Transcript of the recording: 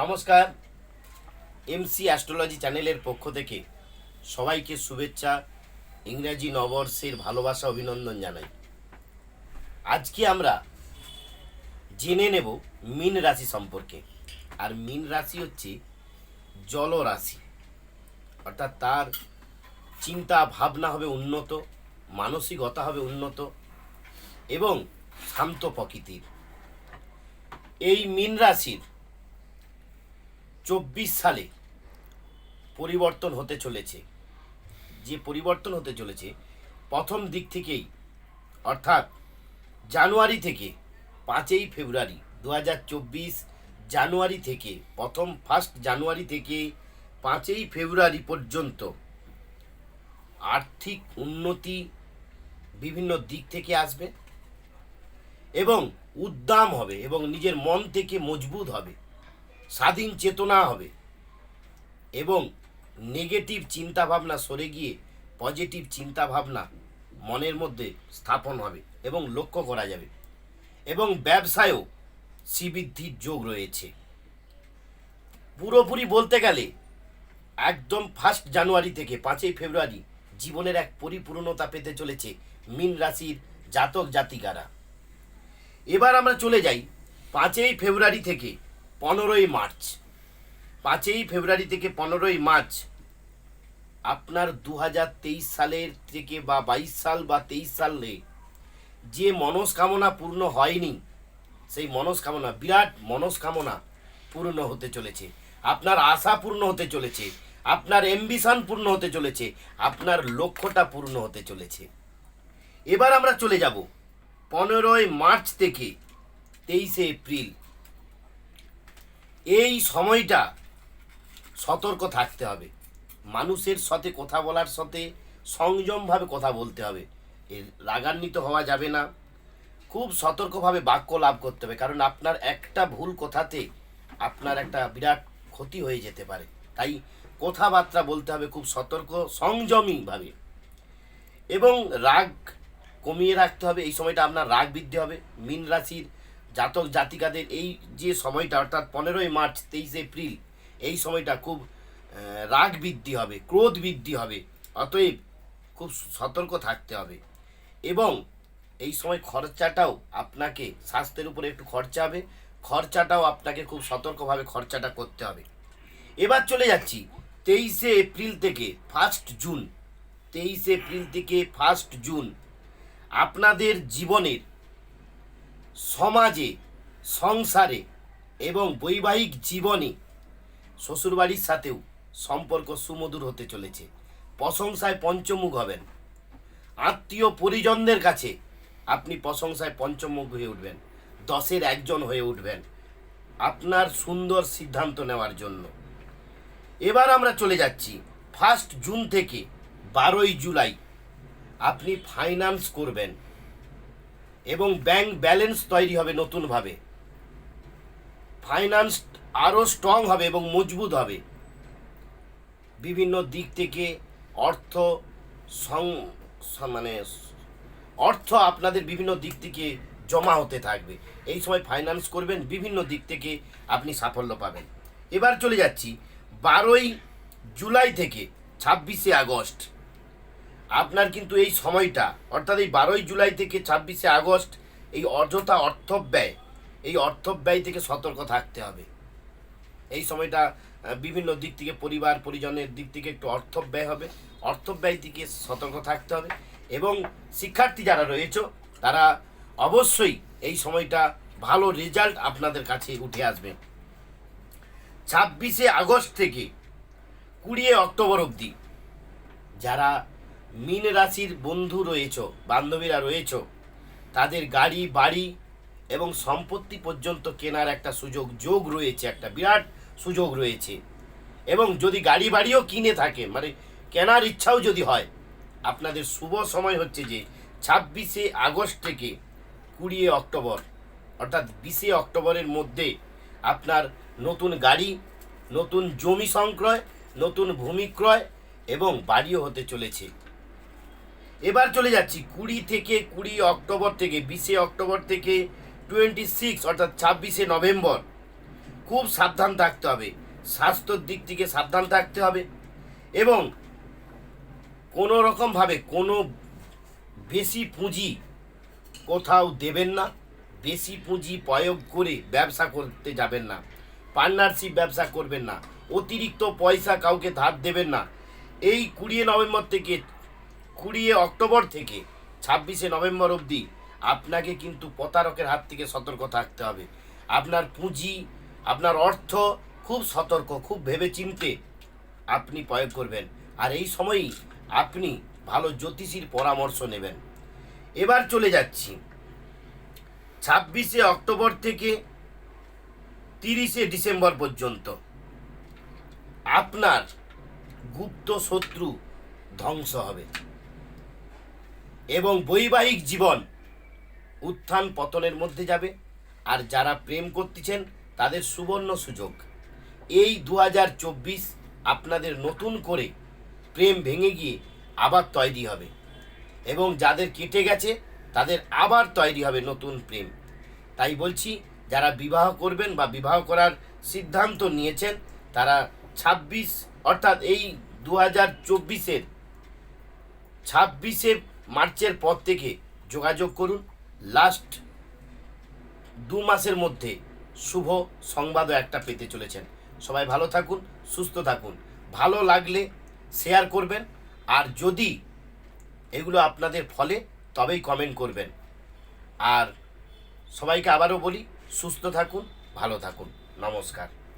নমস্কার। MC astrology চ্যানেলের পক্ষ থেকে সবাইকে শুভেচ্ছা, ইংরেজি নববর্ষের ভালোবাসা, অভিনন্দন জানাই। আজকে আমরা জেনে নেব মীন রাশি সম্পর্কে। আর মীন রাশি হচ্ছে জল রাশি, অর্থাৎ তার চিন্তা ভাবনা হবে উন্নত, মানসিকতা হবে উন্নত এবং শান্ত প্রকৃতির। এই মীন রাশির 24 সালে পরিবর্তন হতে চলেছে। যে পরিবর্তন হতে চলেছে প্রথম দিক থেকেই, অর্থাৎ জানুয়ারি থেকে 5ই ফেব্রুয়ারি 2024, জানুয়ারি থেকে ফার্স্ট জানুয়ারি থেকে 5ই ফেব্রুয়ারি পর্যন্ত আর্থিক উন্নতি বিভিন্ন দিক থেকে আসবে এবং উদ্দাম হবে এবং নিজের মন থেকে মজবুত হবে, স্বাধীন চেতনা হবে এবং নেগেটিভ চিন্তাভাবনা সরে গিয়ে পজিটিভ চিন্তাভাবনা মনের মধ্যে স্থাপন হবে এবং লক্ষ্য করা যাবে এবং ব্যবসায়ও শ্রীবৃদ্ধির যোগ রয়েছে। পুরোপুরি বলতে গেলে একদম ফার্স্ট জানুয়ারি থেকে 5ই ফেব্রুয়ারি জীবনের এক পরিপূর্ণতা পেতে চলেছে মীন রাশির জাতক জাতিকারা। এবার আমরা চলে যাই 5ই ফেব্রুয়ারি থেকে 15ই মার্চ। 5ই ফেব্রুয়ারি থেকে 15ই মার্চ আপনার 2023 সালের থেকে বা 22 সাল বা 23 সালে যে মনস্কামনা পূর্ণ হয়নি, সেই মনস্কামনা, বিরাট মনস্কামনা পূর্ণ হতে চলেছে। আপনার আশা পূর্ণ হতে চলেছে, আপনার অ্যাম্বিশন পূর্ণ হতে চলেছে, আপনার লক্ষ্যটা পূর্ণ হতে চলেছে। এবার আমরা চলে যাব 15ই মার্চ থেকে 23শে এপ্রিল। এই সময়টা সতর্ক থাকতে হবে, মানুষের সাথে কথা বলার সাথে সংযমভাবে কথা বলতে হবে, এর রাগান্বিত হওয়া যাবে না, খুব সতর্কভাবে বাক্য লাভ করতে হবে, কারণ আপনার একটা ভুল কথাতে আপনার একটা বিরাট ক্ষতি হয়ে যেতে পারে। তাই কথাবার্তা বলতে হবে খুব সতর্ক সংযমীভাবে এবং রাগ কমিয়ে রাখতে হবে। এই সময়টা আপনার রাগ বৃদ্ধি হবে। মীন রাশির জাতক জাতিকাদের এই যে সময়টা, অর্থাৎ 15ই মার্চ 23শে এপ্রিল, এই সময়টা খুব রাগ বৃদ্ধি হবে, ক্রোধ বৃদ্ধি হবে। অতএব খুব সতর্ক থাকতে হবে এবং এই সময় খরচাটাও আপনাকে, স্বাস্থ্যের উপরে একটু খরচা হবে, খরচাটাও আপনাকে খুব সতর্কভাবে খরচাটা করতে হবে। এবার চলে যাচ্ছি 23শে এপ্রিল থেকে 1 জুন। 23শে এপ্রিল থেকে 1 জুন আপনাদের জীবনের সমাজে, সংসারে এবং বৈবাহিক জীবনে শ্বশুরবাড়ির সাথেও সম্পর্ক সুমধুর হতে চলেছে। প্রশংসায় পঞ্চমুখ হবেন, আত্মীয় পরিজনদের কাছে আপনি প্রশংসায় পঞ্চমুখ হয়ে উঠবেন, 10-এর একজন হয়ে উঠবেন আপনার সুন্দর সিদ্ধান্ত নেওয়ার জন্য। এবার আমরা চলে যাচ্ছি 1 জুন থেকে 12ই জুলাই। আপনি ফাইন্যান্স করবেন এবং ব্যাংক ব্যালেন্স তৈরি হবে নতুনভাবে, ফাইন্যান্স আরও স্ট্রং হবে এবং মজবুত হবে। বিভিন্ন দিক থেকে অর্থ অর্থ আপনাদের বিভিন্ন দিক থেকে জমা হতে থাকবে। এই সময় ফাইন্যান্স করবেন, বিভিন্ন দিক থেকে আপনি সাফল্য পাবেন। এবার চলে যাচ্ছি 12ই জুলাই থেকে 26শে আগস্ট। আপনার কিন্তু এই সময়টা, অর্থাৎ এই 12ই জুলাই থেকে 26শে আগস্ট, এই অযথা অর্থব্যয়, এই অর্থব্যয় থেকে সতর্ক থাকতে হবে। এই সময়টা বিভিন্ন দিক থেকে, পরিবার পরিজনের দিক থেকে একটু অর্থব্যয় হবে, অর্থব্যয় থেকে সতর্ক থাকতে হবে এবং শিক্ষার্থী যারা রয়েছে তারা অবশ্যই এই সময়টা ভালো রেজাল্ট আপনাদের কাছে উঠে আসবে। 26শে আগস্ট থেকে 20 অক্টোবর অবধি যারা মীন রাশির বন্ধু রয়েছে, বান্ধবীরা রয়েছে, তাদের গাড়ি বাড়ি এবং সম্পত্তি পর্যন্ত কেনার একটা যোগ রয়েছে, একটা বিরাট সুযোগ রয়েছে। এবং যদি গাড়ি বাড়িও কিনে থাকে, মানে কেনার ইচ্ছাও যদি হয়, আপনাদের শুভ সময় হচ্ছে যে 26শে আগস্ট থেকে 20 অক্টোবর, অর্থাৎ 20শে অক্টোবরের মধ্যে আপনার নতুন গাড়ি, নতুন জমি সংক্রয়, নতুন ভূমি ক্রয় এবং বাড়িও হতে চলেছে। এবার চলে যাচ্ছি 20 অক্টোবর থেকে 20শে অক্টোবর থেকে 26 অর্থাৎ 26শে নভেম্বর, খুব সাবধান থাকতে হবে, স্বাস্থ্যর দিক থেকে সাবধান থাকতে হবে এবং কোনো রকমভাবে কোনো বেশি পুঁজি কোথাও দেবেন না, বেশি পুঁজি প্রয়োগ করে ব্যবসা করতে যাবেন না, পার্টনারশিপ ব্যবসা করবেন না, অতিরিক্ত পয়সা কাউকে ধার দেবেন না। এই 20 নভেম্বর থেকে 20 অক্টোবর থেকে 26 নভেম্বর অবধি আপনাকে কিন্তু প্রতারকের হাত থেকে সতর্ক থাকতে হবে। আপনার পুঁজি, আপনার অর্থ খুব সতর্ক, খুব ভেবেচিন্তে আপনি প্রয়োগ করবেন। আর এই সময়ই আপনি ভালো জ্যোতিষীর পরামর্শ নেবেন। এবার চলে যাচ্ছি 26 অক্টোবর থেকে 30 ডিসেম্বর পর্যন্ত আপনার গুপ্ত শত্রু ধ্বংস হবে এবং বৈবাহিক জীবন উত্থান পতনের মধ্যে যাবে। আর যারা প্রেম করতেছেন তাদের সুবর্ণ সুযোগ। এই 2024 আপনাদের নতুন করে প্রেম ভেঙে গিয়ে আবার তৈরি হবে এবং যাদের কেটে গেছে তাদের আবার তৈরি হবে নতুন প্রেম। তাই বলছি, যারা বিবাহ করবেন বা বিবাহ করার সিদ্ধান্ত নিয়েছেন তারা 26 অর্থাৎ এই 2024-এর 26 মার্চের পর থেকে যোগাযোগ করুন। লাস্ট 2 মাসের মধ্যে শুভ সংবাদও একটা পেতে চলেছেন। সবাই ভালো থাকুন, সুস্থ থাকুন। ভালো লাগলে শেয়ার করবেন, আর যদি এগুলো আপনাদের ফলে তবেই কমেন্ট করবেন। আর সবাইকে আবারও বলি, সুস্থ থাকুন, ভালো থাকুন। নমস্কার।